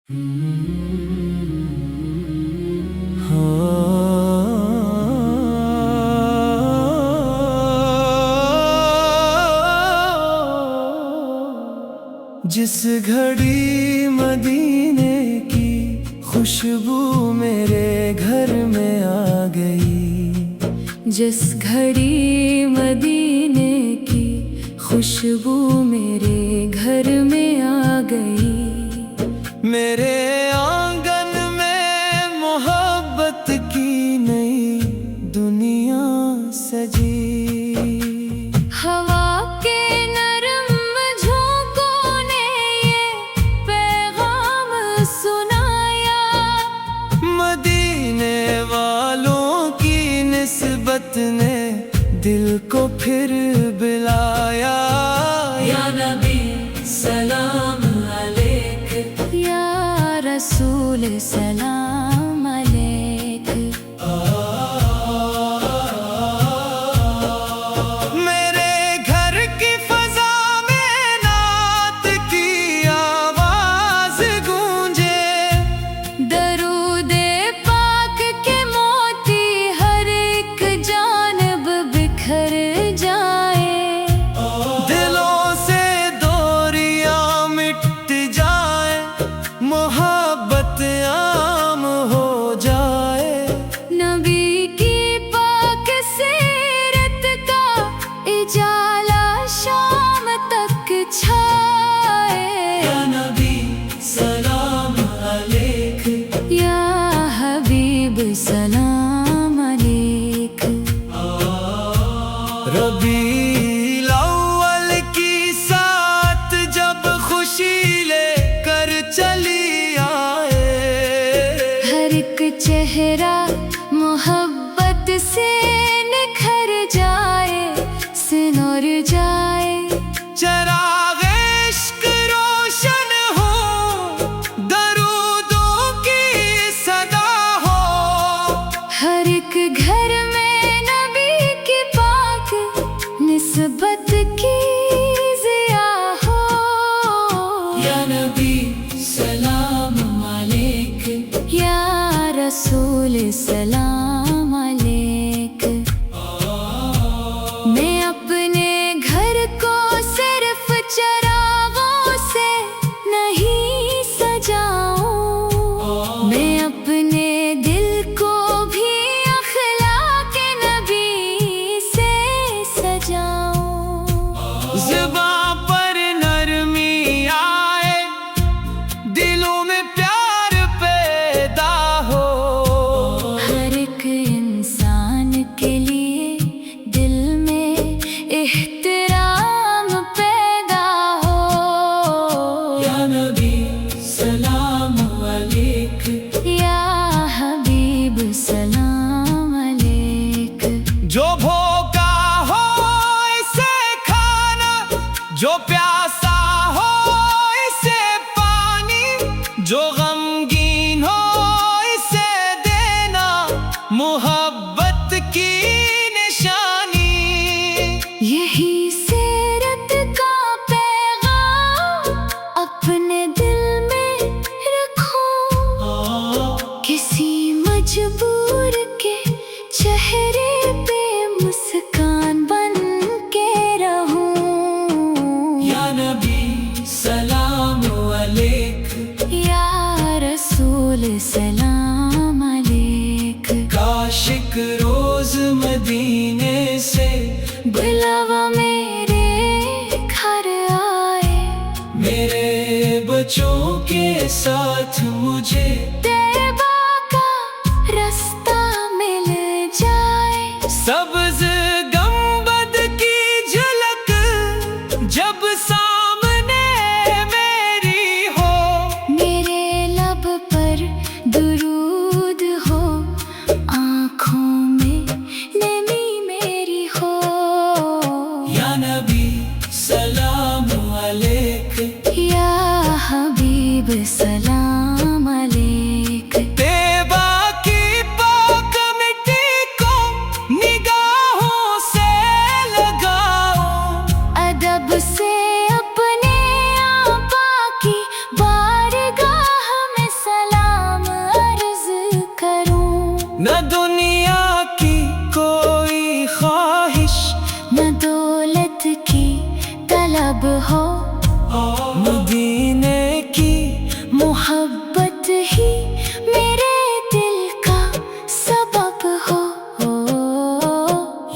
जिस घड़ी मदीने की खुशबू मेरे घर में आ गई, जिस घड़ी मदीने की खुशबू मेरे घर में आ गई। मेरे आंगन में मोहब्बत की नई दुनिया सजी। हवा के नरम झोंकों ने ये पैगाम सुनाया, मदीने वालों की निस्बत ने दिल को फिर बिलाया। या नबी सलाम अलैक, या रसूल सलाम अलैक। मेरे घर की फजा में नात की आवाज गूंजे, दरूदे पाक के मोती हर एक जानब बिखर जाए। दिलों से दूरियां मिट जाए, मोहब्बत आम हो जाए। नबी की पाक सीरत का इजाला शाम तक छाए। या नबी सलाम अलैक, या हबीब सलाम अलैक। रबीउल अव्वल की साथ जब खुशी लेकर चली आए, हर एक चेहरा मोहब्बत से निखर जाए, सिनुर जाए। चराग़ इश्क रोशन हो, दरूदों की सदा हो। हर एक घर में नबी की पाक निस्बत की ज़िया हो। या नबी सलाम अलैक, या रसूल सलाम अलैक। मैं अपने घर को सिर्फ चरागों से नहीं सजाऊं, मैं अपने दिल को भी अखलाक नबी से सजाऊं। ज़ुबां पर नरमी आए, दिलों में प्यार पैदा हो। हर एक इंसान के लिए दिल में एहतराम पैदा हो। या नबी सलाम अलैक, या हबीब सलाम अलैक। जो भूखा हो इसे खाना, जो प्यासा हो इसे पानी, जो गमगीन हो इसे देना मोहब्बत की निशानी। यही सीरत का पैगाम अपने दिल में रखो, किसी मजबूर के चेहरे पे मुस्कान बन के रहूं। या नबी सलाम अलैक, या रसूल सलाम अलैक। काश एक रोज मदीने से बुलावा मेरे घर आए, मेरे बच्चों के साथ मुझे तैबा का रास्ता मिल जाए। सब्ज़ गंबद की झलक जब सामने मेरी हो, मेरे लब पर दुरूद हो, आँखों में नमी मेरी हो। या नबी सलाम अलैक, या हबीब सलाम अलैक। मोहब्बत ही मेरे दिल का सबब हो।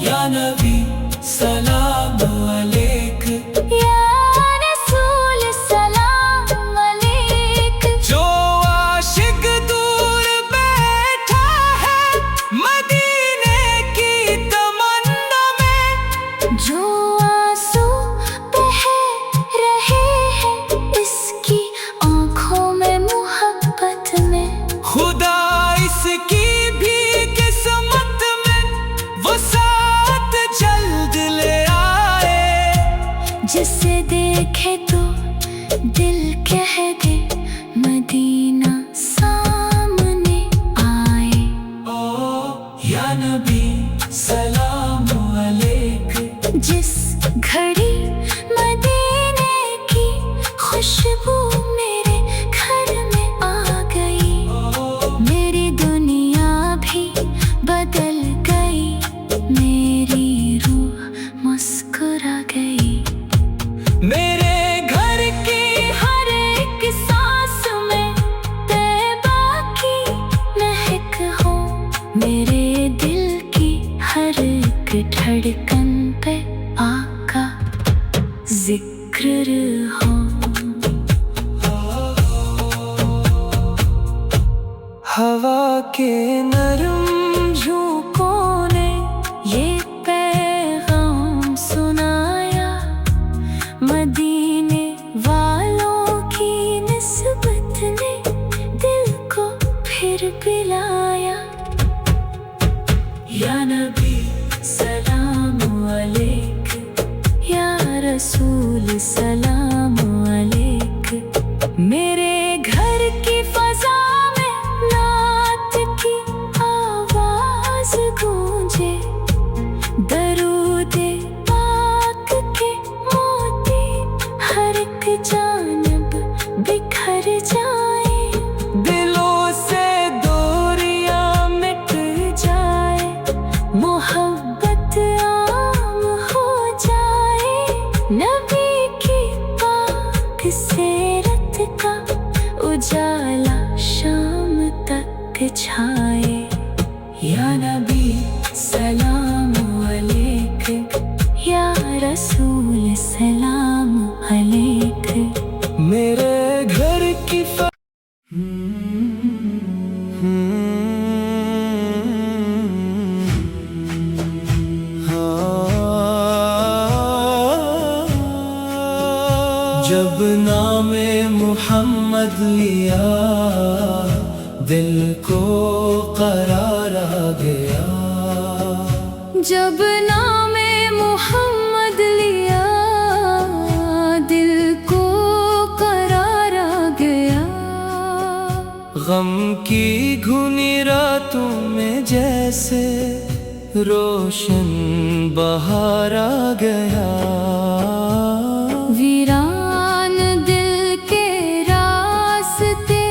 या नबी सलाम अलैक, या रसूल सलाम अलैक। जो आशिक दूर बैठा है मदीने की तमन्ना में, जो आंसू बह रहे हैं इसकी आंखों में मोहब्बत में। खुदा इसकी भी किस्मत में वो साथ जल्द ले आए। जिसे देखे तो दिल कह दे मदीना सामने आए। ओ या नबी सलाम अलैक, जिस घड़ी मदीने की खुशबू मेरे घर में आ गई, मेरी दुनिया भी बदल गई, मेरी रूह मुस्कुरा गई। मेरे घर की हर एक सांस में तैबा की महक हो, मेरे दिल की हर एक धड़कन पे आका जिक्र हो। हवा के नरम झोंकों ने ये पैगाम सुनाया, मदीने वालों की निस्बत ने दिल को फिर पिलाया। या नबी सलाम अलैक, या रसूल सलाम अलैक। मेरे घर की फजा में नात की आवाज गूंजे, दरूदे पाक के मोती हर एक जानब बिखर जाए, दिलों से दूरियां मिट जाए, मोहब्बत आम हो जाए। नबी की पाक सीरत का उजाला शाम तक छाए। या नबी सलाम अलैक, या रसूल सलाम अलैक। मेरे घर की जब नामे मोहम्मद लिया दिल को करार आ गया। जब नामे मोहम्मद लिया दिल को करार आ गया। गम की घुनी रातों में जैसे रोशन बहार आ गया। वीरान दिल के रास्ते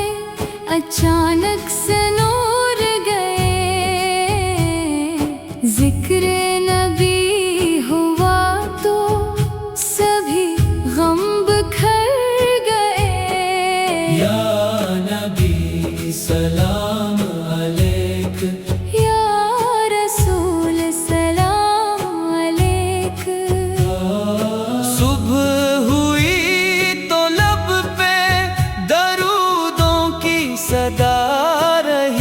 अचानक से नूर गए, जिक्र नबी हुआ तो सभी गम बिखर गए। या नबी सलाम अलैक, या रसूल सलाम अलैक। सुबह हुई तो लब पे दरूदों की सदा रही।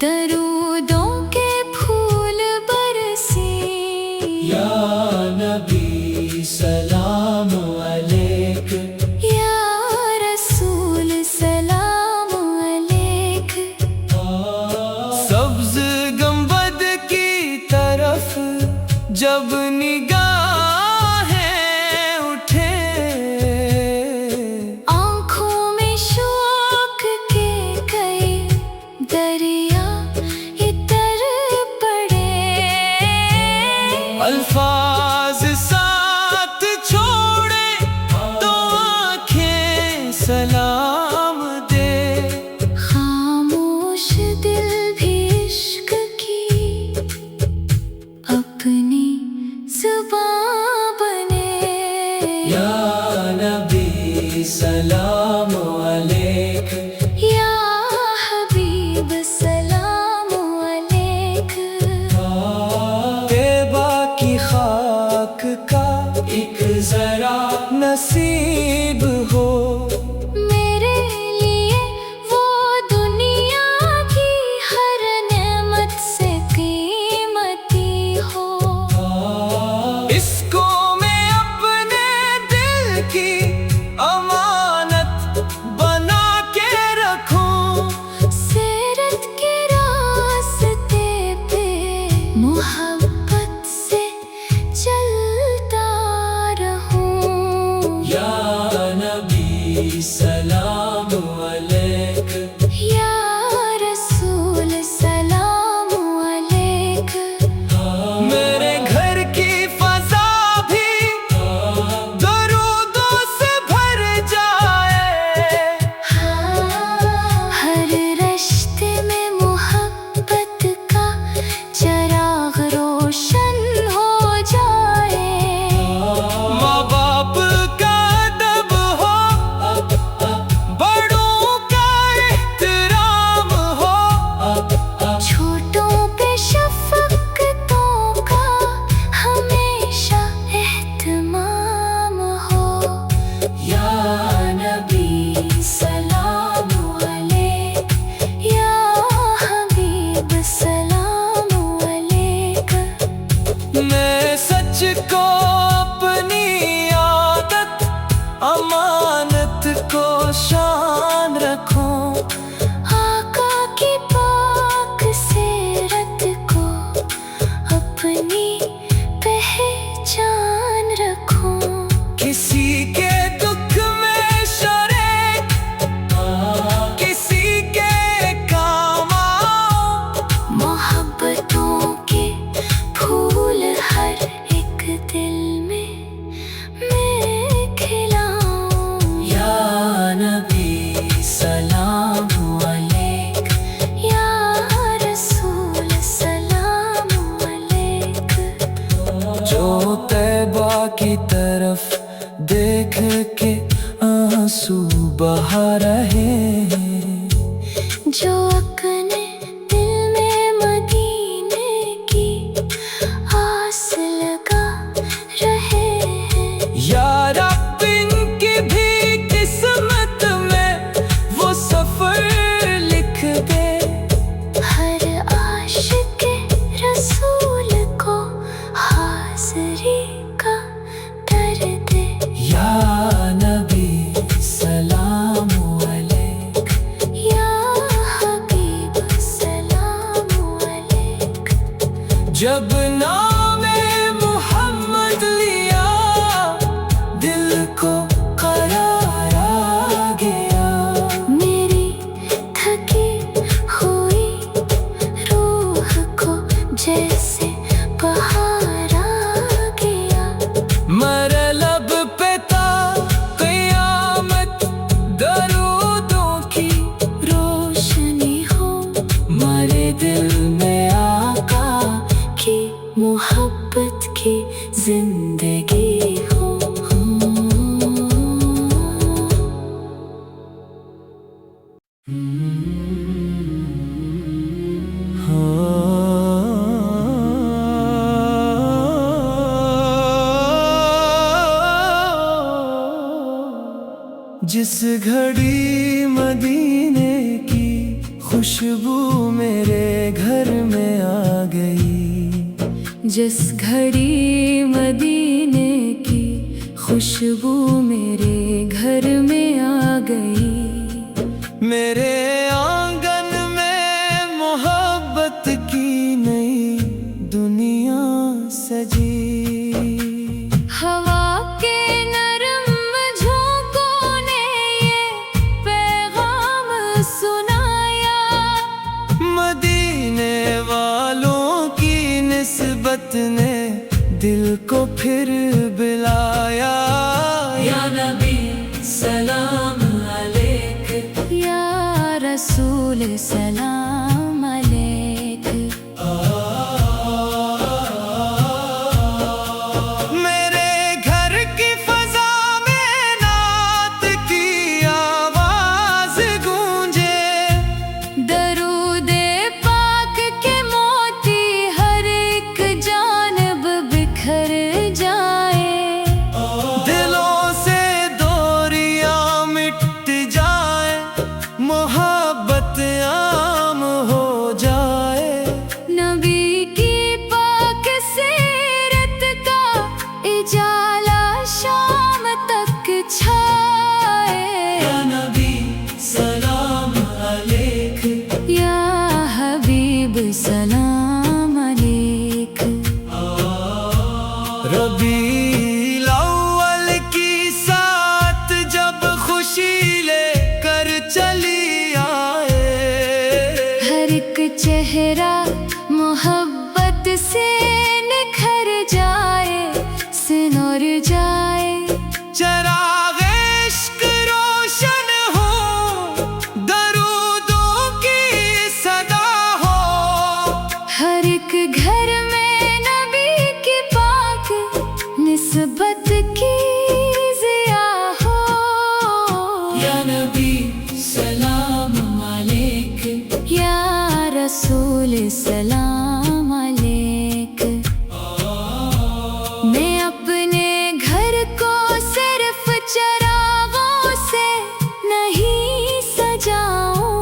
दरूदों के फूल बरसे। या नबी सलाम अलैक, या रसूल सलाम अलैक। सब्ज गंबद की तरफ जब निगाहें उठे, आँखों में शौक के कई दरिया इतर पड़े। अल्फाज साथ छोड़े तो आंखें सलाम दे। खामोश दिल भी इश्क की अपनी जुबां बने। या नबी सलाम अलैक, या हबीब सलाम अलैक। तैबा की खाक का एक जरा नसीब हो। मेरे लिए वो दुनिया की हर नेमत से कीमती हो। इसको मैं अपने दिल की अमानत बना के रखूं। सीरत के रास्ते पे मोहब्बत से चलता रहूं। या नबी सलाम अलैक, या रसूल सलाम अलैक। मेरे घर की फजा भी दरूदों से भर जाए। हर रिश्ते में मोहब्बत का चिराग रोशन हो जाए। माँ बाप का अदब हो, बड़ों का एहतराम हो। छोटों पे शफ़क़तों का हमेशा एहतमाम हो। या नबी सलाम अलैक, या हबीब सलाम अलैक। मैं सच को अपनी आदत अमानत को शान रखूं। आका की पाक सीरत को अपनी पहचान रखूं। किसी के दुख में शरीक, किसी के काम आओ। मोहब्बतों के फूल हर एक दिल में मैं खिलाऊं। या नबी सलाम अलैक, या रसूल सलाम अलैक। जो तैबा की तरफ देख के आंसू बहा रहे हैं। जो अपने दिल में मदीने की आस लगा रहे हैं। या रब इनकी भी किस्मत में वो सफर लिख दे। हर आशिक रसूल को हाज़री का दर्द। या नबी सलाम अलैक, या हबीब सलाम अलैक। जब नामे मोहम्मद लिया दिल को करार आ गया। मेरी थकी हुई रूह को जैसे बहार आ गया। मरे लब पे था क़यामत, दरूदों की रोशनी हो। मरे दिल में आका की मोहब्बत की जिंदगी हो। जिस घड़ी मदीने की खुशबू मेरे घर में आ गई। जिस घड़ी मदीने की खुशबू मेरे घर में आ गई। मेरे आंगन में मोहब्बत की नई दुनिया सजी। हवा के नरम झोंकों ने ये पैगाम सुनाया। मदीने वालों की निस्बत ने दिल को फिर बिलाया। या नबी सलाम अलैक, या रसूल सलाम अलैक। मेरे घर की फजा में नात की आवाज गूंजे। दरूदे पाक के मोती हर एक जानब बिखर जाए। दिलों से दूरियां मिट जाए, मोहब्बत आम हो जाए। नबी की पाक सीरत का इजाला शाम तक छाए। या नबी सलाम अलैक, या हबीब सलाम अलैक। रबीउल अव्वल की साथ जब खुशी लेकर चली आए। हर एक चेहरा मोहब्बत से निखर जाए, सिनुर जाए। चराग़े इश्क रोशन हो, दरूदों की सदा हो। हर एक घर में नबी की पाक निस्बत की ज़िया हो। या नबी सलाम अलैक, या रसूल सलाम अलैक। मैं अपने घर को सिर्फ चरागों से नहीं सजाऊं।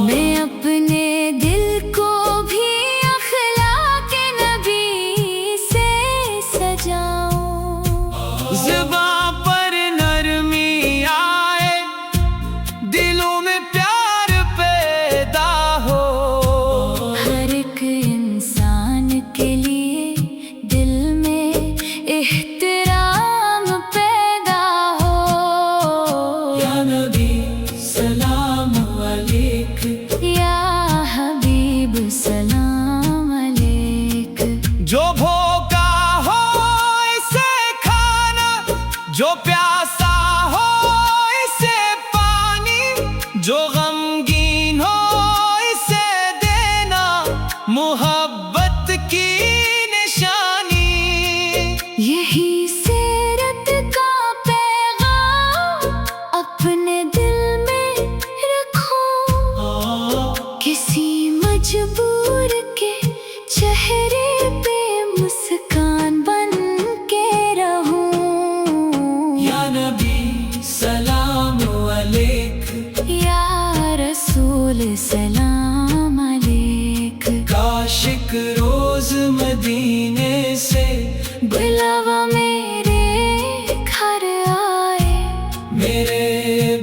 मैं अपने दिल को भी अखलाक नबी से सजाऊं। ज़ुबां पर नरमी आए, दिलों में प्यार पैदा हो। हर एक इंसान के लिए दिल में एहतराम पैदा हो। या नबी सलाम अलैक, या हबीब सलाम अलैक। जो भूखा हो इसे खाना, जो प्यासा हो इसे पानी, जो गमगीन हो इसे देना मोहब्बत की निशानी। यही सीरत का पैगाम अपने दिल में रखो। किसी मजबूर के चेहरे पे मुस्कान बन के रहूं। या नबी सलाम अलैक, या रसूल सलाम अलैक। काशिक रोज मदीने से बुलावा मेरे घर आए। मेरे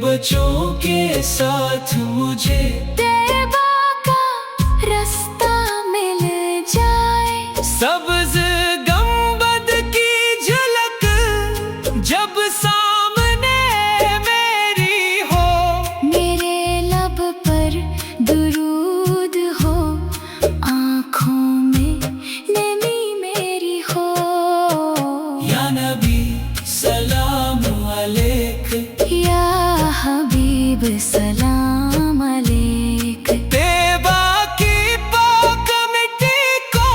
बच्चों के साथ मुझे तैबा का रास्ता मिल जाए। सब्ज़ गंबद की झलक जब सामने मेरी हो। मेरे लब पर दुरूद हो, आँखों में नमी मेरी हो। या नबी सलाम अलैक, या हबीब सलाम अलैक। तैबा की पाक मिट्टी को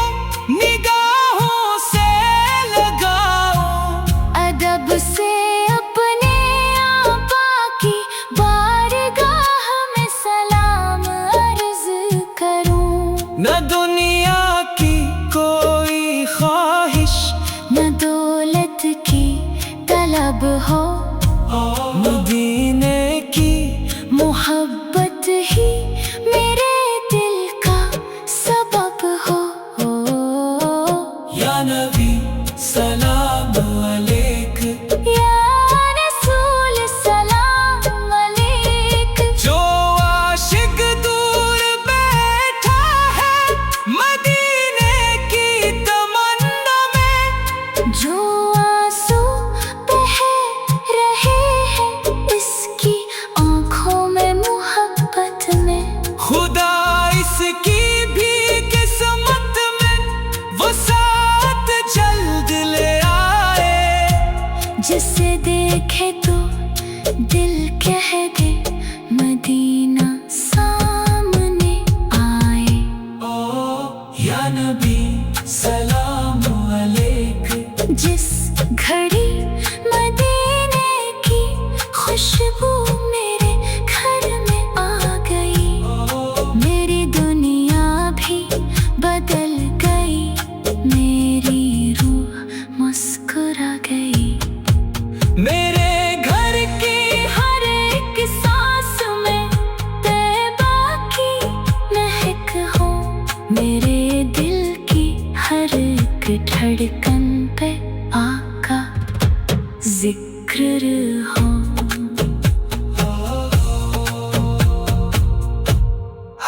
निगाहों से लगाओ। अदब से अपने आपा की बारगाह में सलाम अर्ज करूं। न दुनिया की कोई ख्वाहिश, न दौलत की तलब हो। मदीने की मोहब्बत ही मेरे दिल देखे तो दिल कह दे मदीना सामने आए। या नबी सलाम अलैक। जिस घड़ी मदीने की खुशबू मेरे घर में आ गई, मेरी दुनिया भी बदल गई, मेरी रूह मुस्कुरा गई। मेरे घर की हर एक सांस में तैबा की महक हो, मेरे दिल की हर एक धड़कन पे आका जिक्र हो।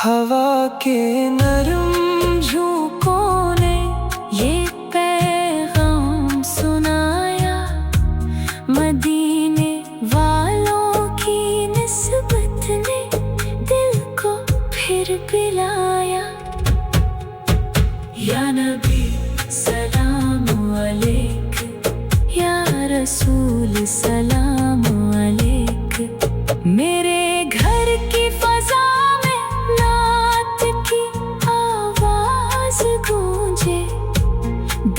हवा के नरम झोंकों ने ये पैगाम सुनाया, मदीने वालों की निस्बत ने दिल को फिर पिलाया। या नबी सलाम अलैक, या रसूल सलाम अलैक। मेरे घर की फजा में नात की आवाज गूंजे,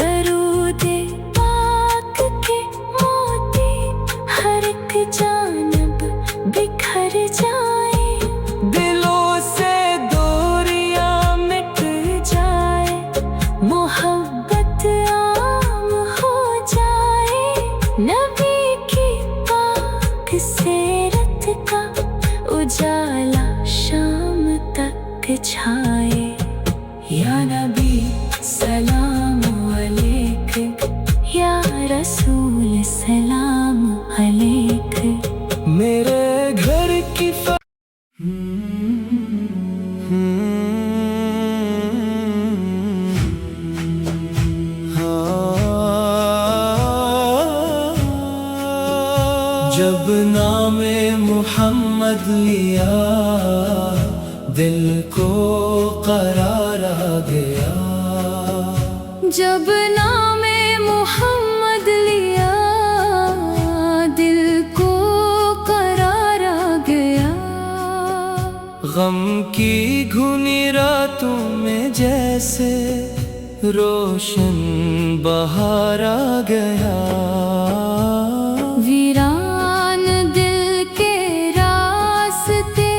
दरूदे पाक के मोती हर एक जानब बिखर जाए, दिलों से दूरियां मिट जाए, मोहब्बत आम हो जाए, नबी की पाक सीरत का उजाला शाम तक छाए। या नबी सलाम अलैक, या रसूल सलाम अलैक। मेरे घर की जब नामे मुहम्मद लिया, दिल को करार आ गया। जब नामे मुहम्मद लिया, दिल को करार आ गया। गम की घुनी रातों में जैसे रोशन बहार आ गया। वीरान दिल के रास्ते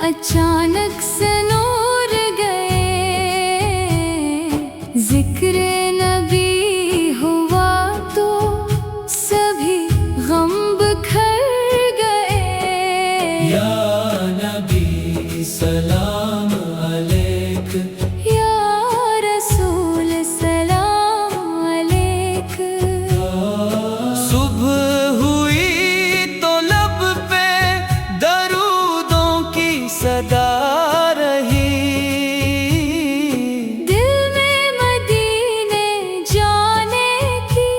अचानक से नूर गए, जिक्र नबी हुआ तो सभी गम बिखर गए। या नबी सलाम अलैक, या रसूल सलाम अलैक। सुबह हुई तो लब पे दरूदों की सदा रही, दिल में मदीने जाने की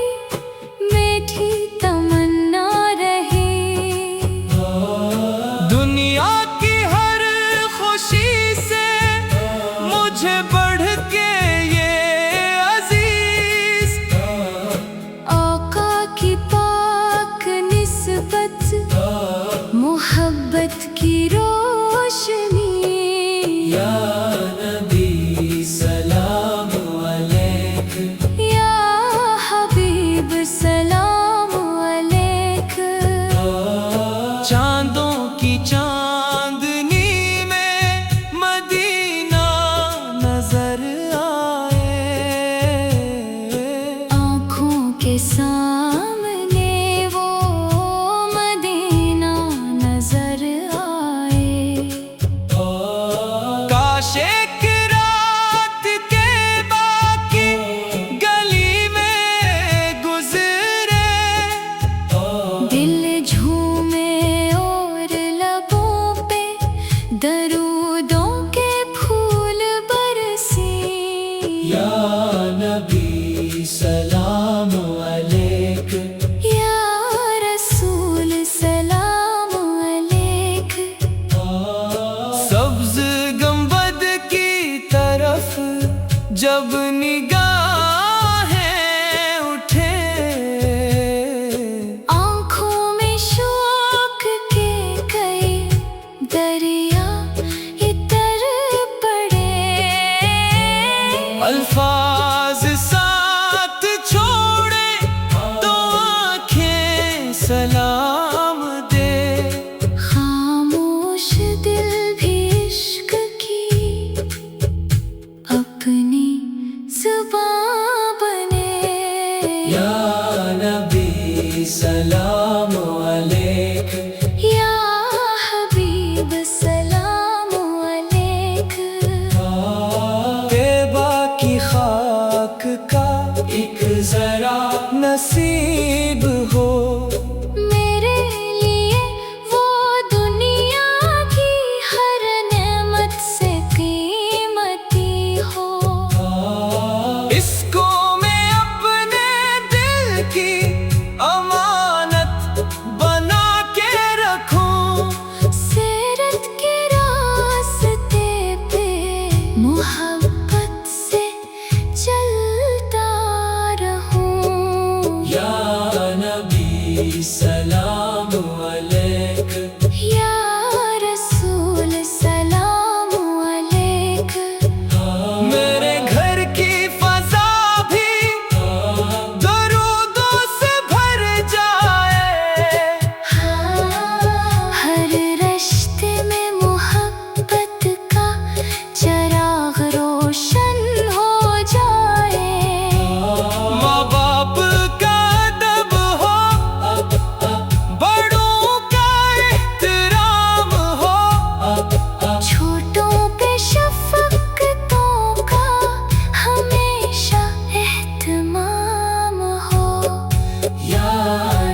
मीठी तमन्ना रही। दुनिया की हर खुशी से मुझे बढ़ के ये अजीज, आका की पाक निस्बत, मोहब्बत की रोशनी। या नबी सलाम अलैक, या हबीब सलाम अलैक। चांदों की चांदनी में मदीना नजर आए, आँखों के सामने वो मदीना नजर आए। काश एक रात के बाकी गली में गुजरे, दिल झूमे और लबों पे दरूदों के फूल बरसी। या नबी सलाम अलैक, या रसूल सलाम अलैक। सब्ज गंबद की तरफ जब निगाहें उठे, आँखों अल्फाज साथ छोड़े तो आंखें सलाम दे। खामोश दिल भी इश्क की अपनी जुबां बने। या नबी सलाम अलैक, या हबीब सलाम अलैक। तैबा की खाक का एक जरा नसीब हो, मेरे लिए वो दुनिया की हर नेमत से कीमती हो। इसको मैं अपने दिल की अमानत बना के रखूं। सीरत के रास्ते पे मोहब्बत से चलता रहूं। या नबी सलाम अलैक, या रसूल सलाम अलैक। मेरे घर की फजा भी दरूदों से भर जाए। हर रिश्ते में मोहब्बत का चिराग रोशन हो जाए। माँ बाप का अदब हो, बड़ों का एहतराम हो, छोटों पे शफ़क़तों का हमेशा एहतमाम हो। या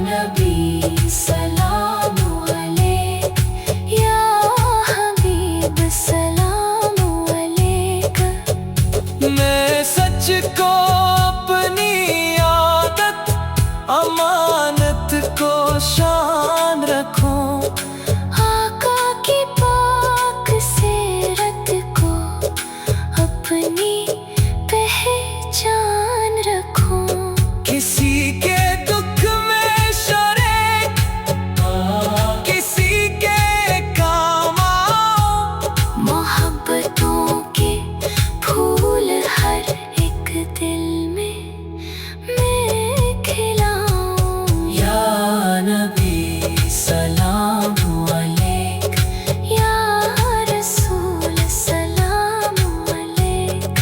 नबी सलाम अलैक, या हबीब सलाम अलैक। मैं सच को अपनी आदत अमानत को शान रखूं। आका की पाक सीरत को अपनी पहचान रखूं। किसी के दुख में शरीक, किसी के काम आओ। मोहब्बतों के फूल हर एक दिल में मैं खिलाऊं। या नबी सलाम अलैक, या रसूल सलाम अलैक।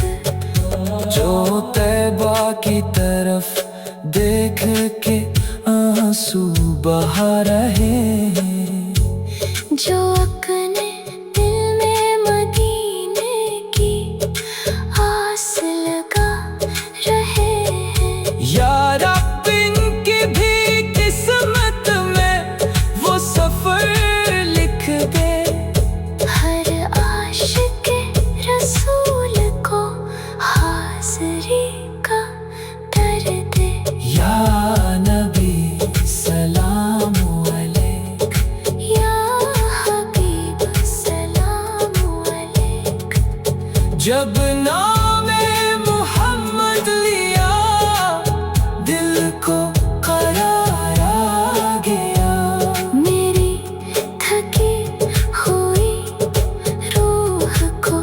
जो तैबा की तरफ देख के आंसू बहा रहे हैं। जो अपने दिल में मदीने की आस लगा रहे हैं। या रब इनकी भी किस्मत में वो सफर लिख दे। हर आशिक रसूल को हाज़री का दर्द। या नबी सलाम अलैक, या हबीब सलाम अलैक। जब नामे मोहम्मद लिया दिल को करार आ गया। मेरी थकी हुई रूह को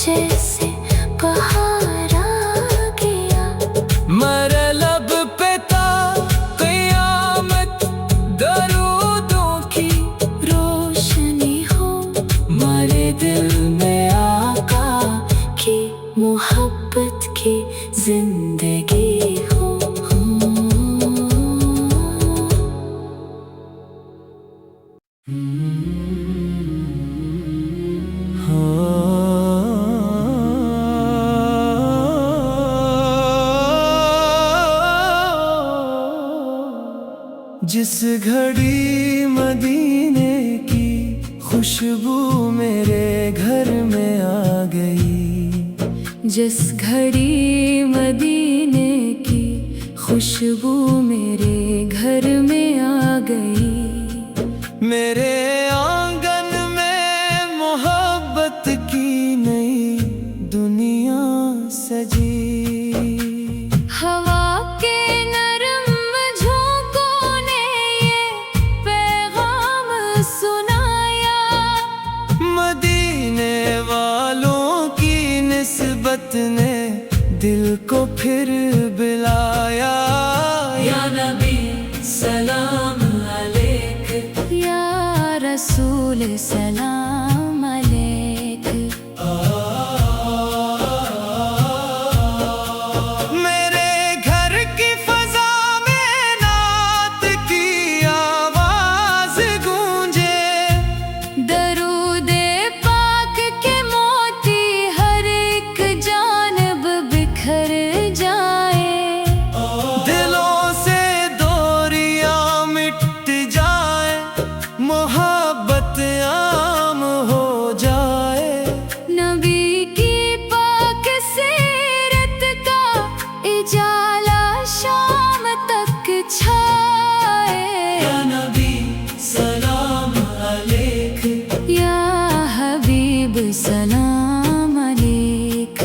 जैसे बहार आ गया। मरे लब पे था क़यामत, दरूदों की रोशनी हो, मरे दिल में आका कि मोहब्बत की जिंदगी हो। जिस घड़ी मदीने की खुशबू मेरे घर में आ गई। जिस घड़ी मदीने की खुशबू मेरे घर में आ गई। मेरे आंगन में मोहब्बत की नई दुनिया सजी। हवा के नरम झोंकों ने ये पैगाम सुनाया। मदीने वालों की निस्बत ने दिल को फिर बुलाया। या नबी सलाम अलैक, या रसूल सलाम अलैक। मेरे घर की फजा में नात की आवाज गूंजे, दरूदे पाक के मोती हर एक जानब बिखर जाए। दिलों से दूरियां मिट जाए, मोहब्बत आम हो जाए। नबी की पाक सीरत का इजाला शाम तक छाए। या नबी सलाम अलैक, या हबीब सलाम अलैक।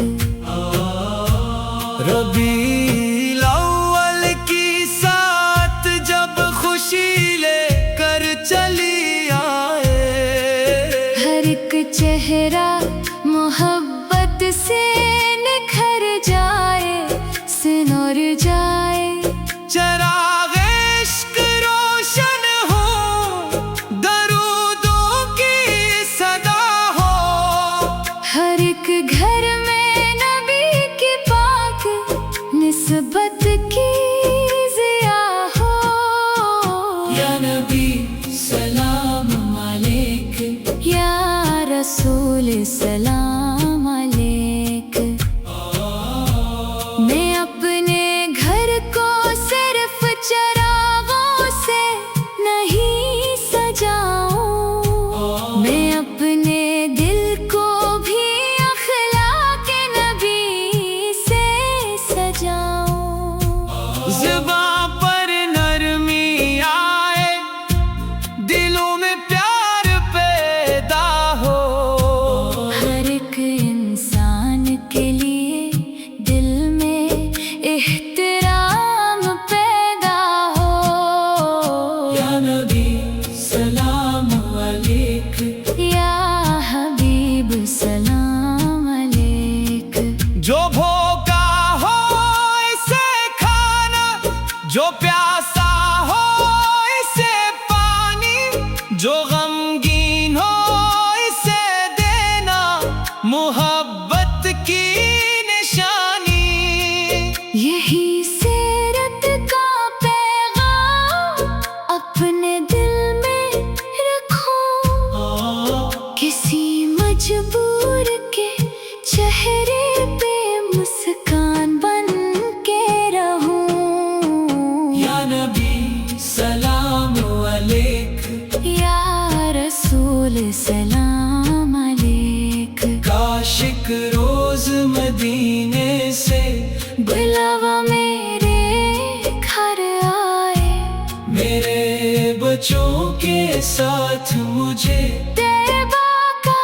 रबीउल अव्वल की साथ जब खुशी लेकर चली आए, हर एक चेहरा मोहब्बत से निखर जाए, सिनुर जाए। चराग इश्क रोशन हो, दरूदों की सदा हो। हर एक घर में नबी की पाक निस्बत की ज़िया हो। या नबी सलाम अलैक, या रसूल सलाम अलैक। मैं अपने घर को सिर्फ चरागों से नहीं सजाऊं, मैं अपने दिल को भी अखलाक नबी से सजाऊं। ज़ुबां पर नरमी आए, दिलों में प्यार पैदा हो। हर एक इंसान के लिए दिल में एहतराम पैदा हो। या नबी सलाम अलैक, या हबीब सलाम अलैक। जो भूखा हो इसे खाना, जो प्यासा हो इसे पानी, जो गमगीन हो इसे देना मोहब्बत की निशानी। यही सीरत का पैगाम अपने दिल में रखो, किसी मजबूर के चेहरे पे मुस्कान बन के रहूं। या नबी सलाम अलैक, या रसूल सलाम अलैक। काशिक रोज मदीने से बुलावा मेरे घर आए, मेरे बच्चों के साथ मुझे तैबा का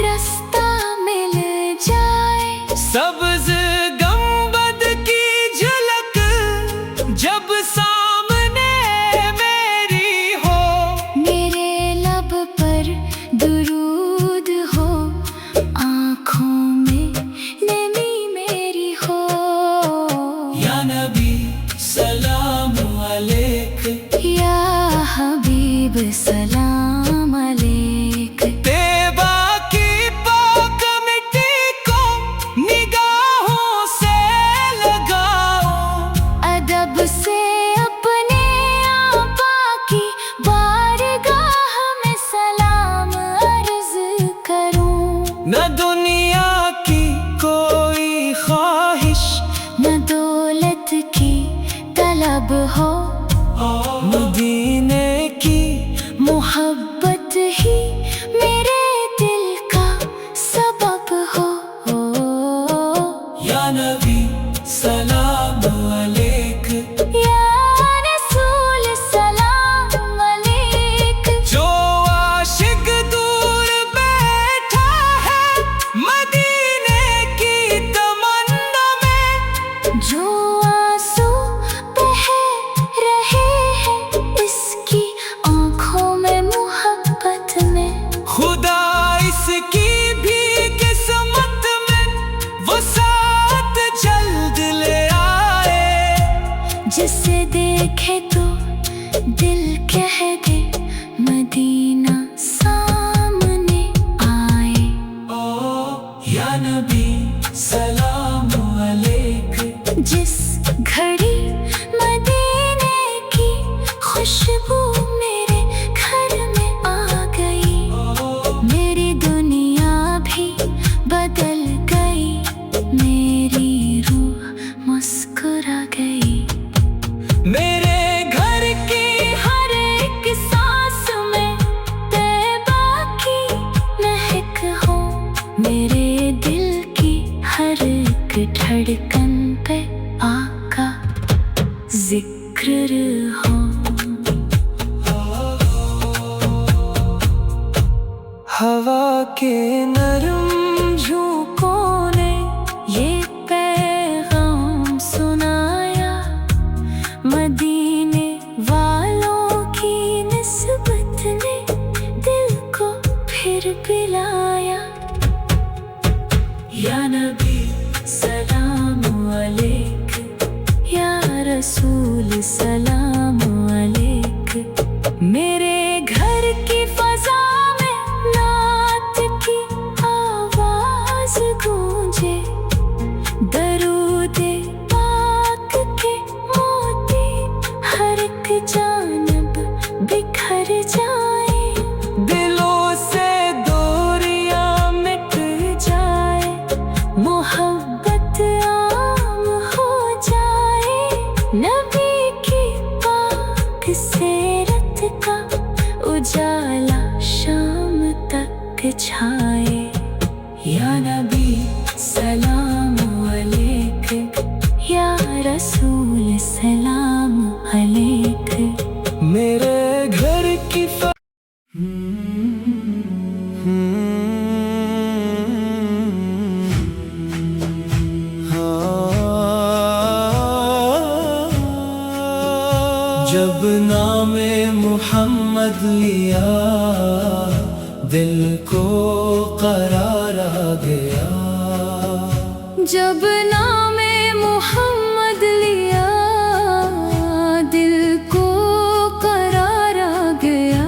रास्ता मिल जाए। सब्ज गंबद की झलक जब सामने मेरी हो, मेरे लब पर दुरूद हो, आँखों में नमी मेरी हो। या नबी सलाम अलैक, या हबीब सलाम अलैक। तैबा की पाक मिट्टी को निगाहों से लगाओ, अदब से अपने आपा की बारगाह में सलाम अर्ज करूं। न दुनिया की कोई ख्वाहिश, न दौलत की तलब हो, मदीने की मोहब्बत ही मेरे दिल का सबब हो। या नबी सलाम अलैक, या रसूल सलाम अलैक। जो आशिक दूर बैठा है मदीने की तमन्ना में, जो आंसू बह रहे हैं इसकी आँखों में मोहब्बत में। खुदा इसकी भी किस्मत में वो साथ से देखे तो दिल कह दे मदीना सामने आए। ओ या नबी सलाम अलैक। जिस घड़ी मदीने की खुशबू मेरे घर में आ गई, मेरी दुनिया भी बदल गई, मेरी रूह मुस्कुरा गई। मेरे घर की हर एक सांस में तैबा की महक हो, मेरे दिल की हर एक धड़कन पे आका जिक्र हो। हवा के नरम झोंकों ने ये पैगाम सुनाया, मदीने वालों की निस्बत ने दिल को फिर पिलाया। या नबी सलाम अलैक, या रसूल सलाम अलैक। मेरे घर की फजा में नात की आवाज गूंजे, दरूदे पाक के मोती हर एक जानब बिखर जाए, दिलों से दूरियां मिट जाए, मोहब्बत आम हो जाए। नबी की पाक सीरत का उजाला शाम तक छाए। या नबी सलाम अलैक, या रसूल सलाम अलैक। मेरे घर की जब नामे मुहम्मद लिया, दिल को करार आ गया। जब नामे मुहम्मद लिया, दिल को करार आ गया।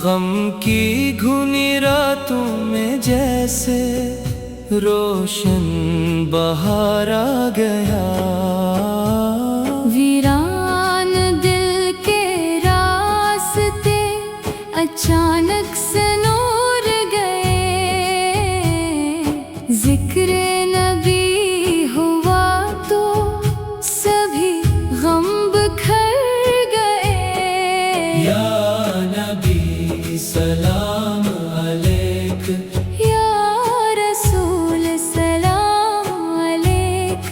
गम की घुनी रातों में जैसे रोशन बहार आ गया। वीरान दिल के रास्ते अचानक से नूर गए, जिक्र नबी हुआ तो सभी गम बिखर गए। या नबी सलाम अलैक, या रसूल सलाम अलैक।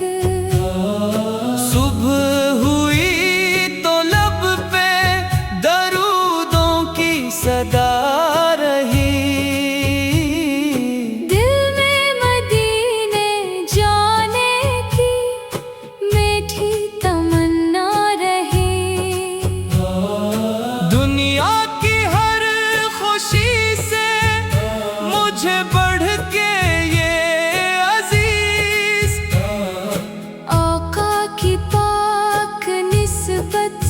सुबह हुई तो लब पे दरूदों की सदा रही, दिल में मदीने जाने की मीठी तमन्ना रही। दुनिया की हर खुशी से मुझे बढ़ के ये अजीज, आका की पाक निस्बत,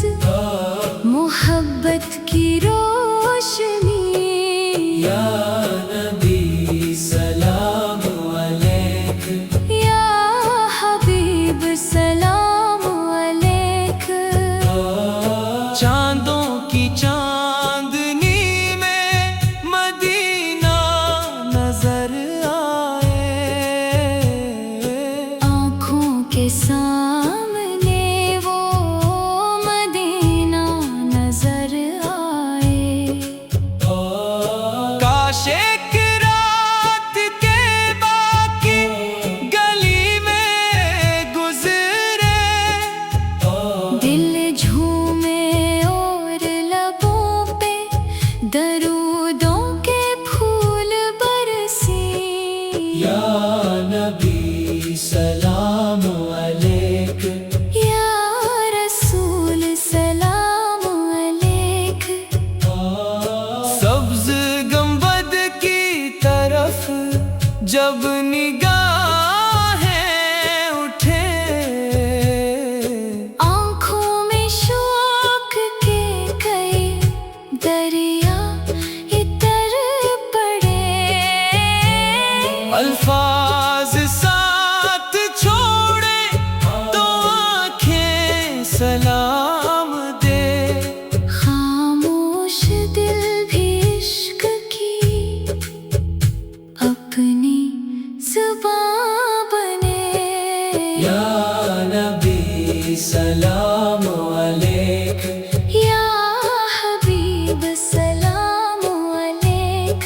मोहब्बत की रोशनी। या नबी सलाम अलैक, या हबीब सलाम अलैक। चांदों की चांदनी में मदीना नजर आए, आँखों के सामने वो मदीना नजर आए। काश एक रात के बाकी गली में गुजरे, दिल झूमे और लबों पे दरूदों के फूल बरसी। या नबी सलाम अलैक, या रसूल सलाम अलैक। सब्ज गंबद की तरफ जब निगाहें उठे, आवाज साथ छोड़े तो आंखें सलाम दे। खामोश दिल भी इश्क की अपनी जुबां बने। या नबी सलाम अलैक, या हबीब सलाम अलैक।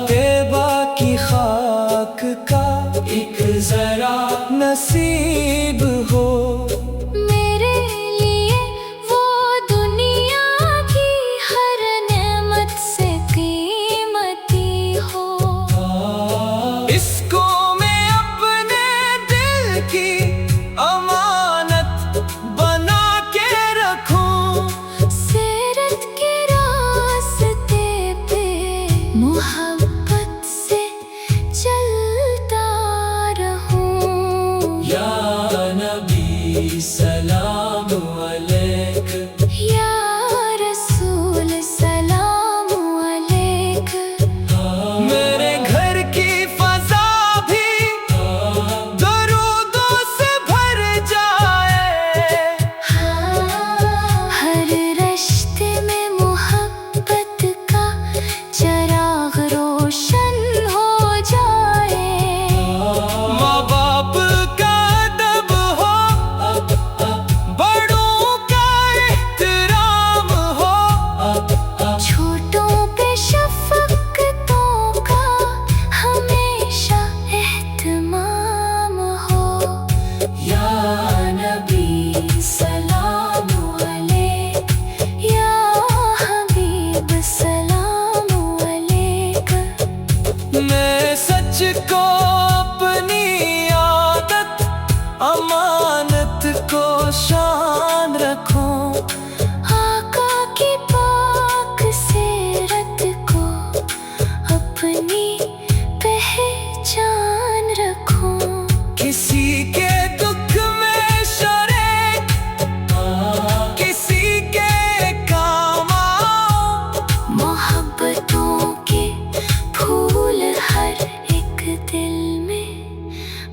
तैबा की खाक का एक जरा नसीब हो। मेरे लिए वो दुनिया की हर नेमत से कीमती हो। इसको मैं अपने दिल की अमानत बना के रखूं। सीरत के रास्ते पे मोहब्बत से चलता रहूं। या नबी सलाम अलैक, या रसूल सलाम अलैक। मेरे घर की फजा भी दरूदों से भर जाए। हर रिश्ते में मोहब्बत का चिराग रोशन हो जाए। माँ बाप का अदब हो, बड़ों का एहतराम हो। छोटों पे शफ़क़तों का हमेशा एहतमाम हो। या नबी सलाम अलैक, या हबीब सलाम अलैक। मैं सच को अपनी आदत अमानत को शान रखूं। आका की पाक सीरत को अपनी पहचान रखूं। किसी के दुख में शरीक, किसी के काम आओ। मोहब्बतों के फूल हर एक दिल में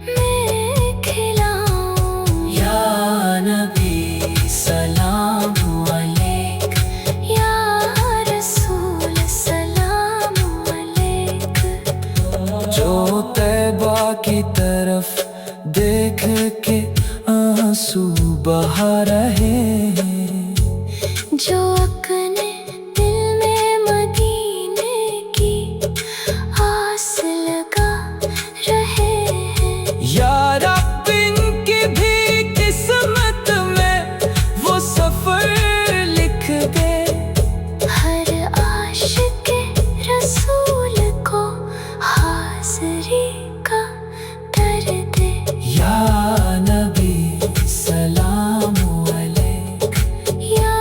मैं खिलाऊं। या नबी सलाम अलैक, या रसूल सलाम अलैक। जो तैबा की तरफ देख के आंसू बहा रहे हैं। जो अपने दिल में मदीने की आस लगा रहे हैं। या रब इनकी भी किस्मत में वो सफर लिख दे। हर आशिक रसूल को हाज़री का दर्द दे। या नबी सलाम अलैक, या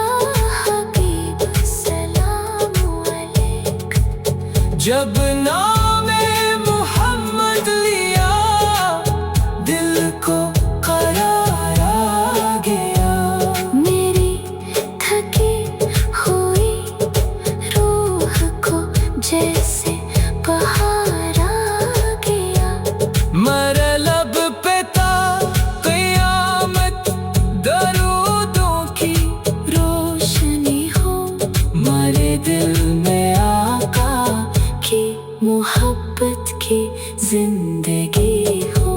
हबीब सलाम अलैक। जब नामे मोहम्मद लिया दिल को करार आ गया। मेरी थकी हुई रूह को जैसे बहार आ गया। मेरे लब पे था क़यामत दरूदों की रोशनी हो, मेरे दिल में आका की मोहब्बत की जिंदगी हो।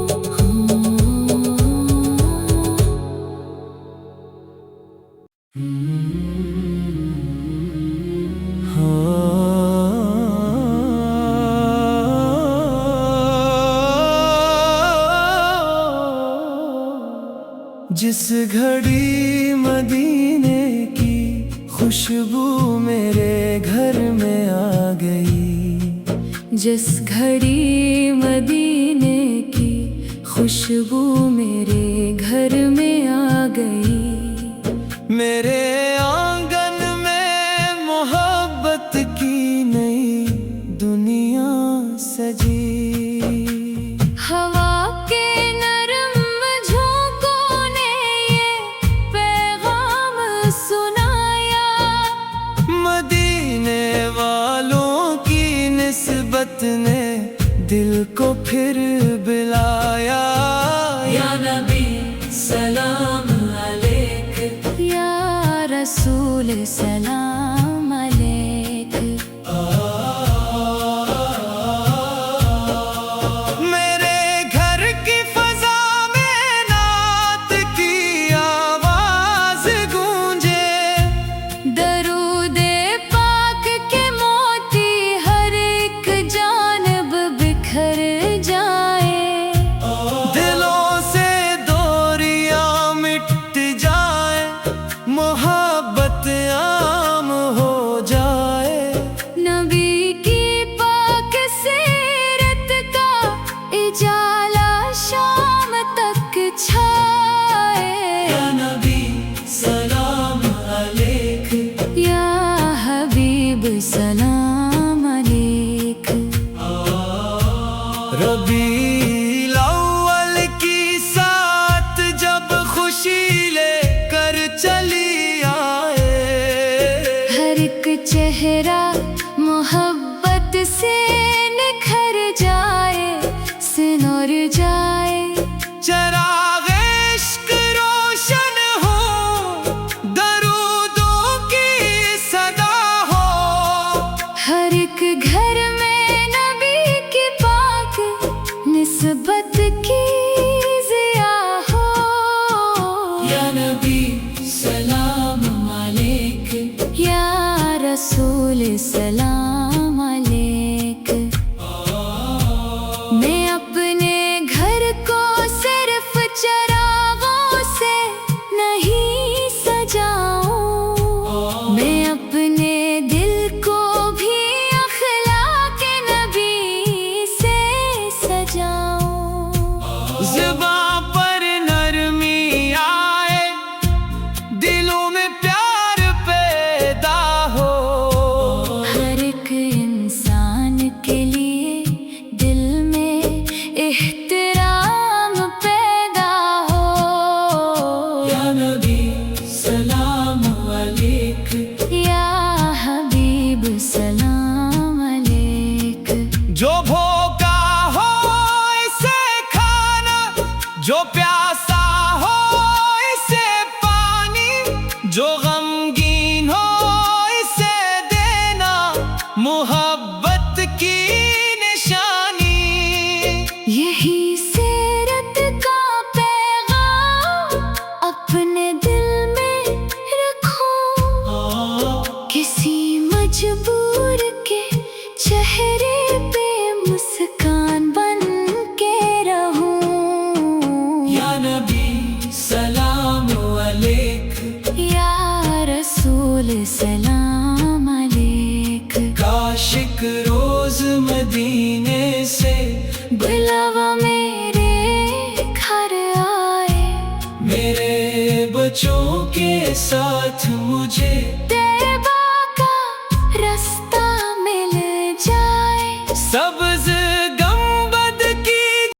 जिस घड़ी मदीने की खुशबू मेरे घर में आ गई। जिस घड़ी मदीने की खुशबू मेरे घर में आ गई। मेरे आंगन में मोहब्बत की नई दुनिया सजी। हवा के नरम झोंकों ने ये पैगाम सुनाया। मदीने वालों की निस्बत ने दिल को फिर बुलाया। या नबी सलाम अलैक, या रसूल सलाम अलैक। मेरे घर की फजा में नात की आवाज गूंजे, दरूदे पाक के मोती हर एक जानब बिखर जाए। दिलों से दूरियां मिट जाए, मोहब्बत आम हो जाए। नबी की पाक सीरत का इजाला शाम तक छाए। या नबी सलाम अलैक, या हबीब सलाम अलैक। रबीउल अव्वल की साथ जब खुशी लेकर चली आए, हर एक चेहरा मोहब्बत से निखर जाए, सिनुर जाए। चराग़ इश्क रोशन हो, दरूदों की सदा हो। हर एक घर में नबी की पाक निस्बत की ज़िया हो। या नबी सलाम अलैक, या रसूल सलाम अलैक। मैं अपने घर को सिर्फ चरागों से नहीं सजाऊं, मैं अपने दिल को भी अखलाक नबी से सजाऊं। ज़ुबां पर नरमी आए, दिलों में प्यार पैदा हो। हर एक इंसान के लिए दिल में एहतराम पैदा हो। या नबी सलाम अलैक, या हबीब सलाम अलैक। जो भूखा हो इसे खाना, जो प्यासा हो इसे पानी, जो गमगीन हो इसे देना मोहब्बत की निशानी। यही सीरत का पैगाम अपने दिल में रखूं, किसी मजबूर के चेहरे पे मुस्कान बन के रहूं। या नबी सलाम अलैक, या रसूल सलाम अलैक। काशिक रोज मदीने से बुलावा मेरे घर आए, मेरे बच्चों के साथ मुझे